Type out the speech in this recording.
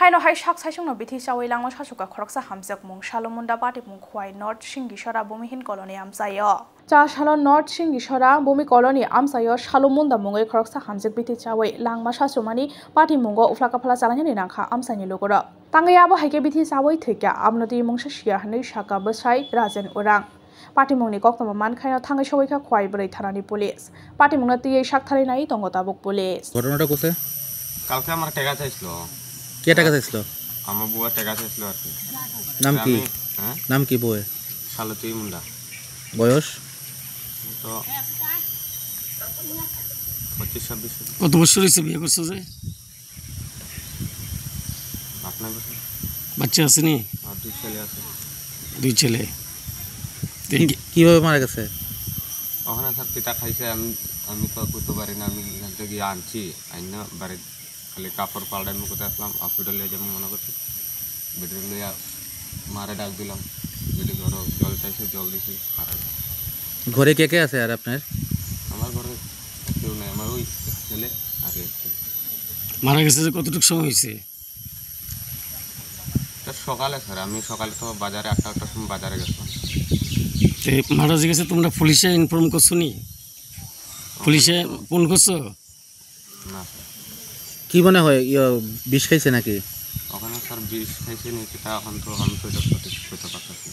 Haino hai shak sai shung no bithi chawi langma shasuka khoroksa hamjak mung Shalomunda party mung khwai North Singishora Bumihin colony amsayo. Cha Shalom North Singishora Bumi colony amsayo Shalomunda mungai khoroksa hamjak bithi chawi langma shasumani party mungo uflaka phala chalani nangkha amsani logoro. Tangaya bo haike bithi chawi thekya amnoti mungsa shia hanai shaka bosai Rajan Urang. Party mungni koktama mankhayno thangai shawika khwai brai thanani police. Party mungna tiye shak thari nai tongo tabuk police. ঘটনাটা কোথায়? কালকে আমার টাকা চাইছিল। কে টাকা চাইছিল? আমার বুয়া টাকা চাইছিল আর কি। নাম কি? হ্যাঁ? নাম কি বউয়ের? শালতী মুন্ডা। বয়স? তো 25-26। কত বছর হয়েছে বিয়ে করছো যে? আপনার বছর? বাচ্চা আছে নি? আর 2 ছেলে আছে। 2 ছেলে। কিভাবে মারা গেছে? ওখানে স্যার পিতা খাইছে আমি তো করতে পারি না, আমি এখান থেকে আনছি আইনা বাড়ি খালি কাপড় পাল্টাই আমি কোথায় আসলাম হসপিটাল নিয়ে যাবো মনে করছি। বেডে লইয়া মারে ডাক দিলাম, বেডে ধরো জল চাইছে জল দিছি মারা গেছে। ঘরে কে কে আছে আর আপনার? আমার ঘরে কেউ নেই, আমার ওই ছেলে আর এক ছেলে। মারা গেছে যে কতটুকু সময় হয়েছে? সকালে স্যার, আমি সকালে তো বাজারে 8টার সময় বাজারে গেছিলাম। মারা গেছে তোমরা পুলিশে ইনফর্ম করছো নি? পুলিশে ফোন করছো? না কি মনে হয় বিষ খাইছে নাকি? ওখানে স্যার বিষ খাইছে নাকি তা এখন তো আমি তো এটা সঠিক করতে পারতেছি।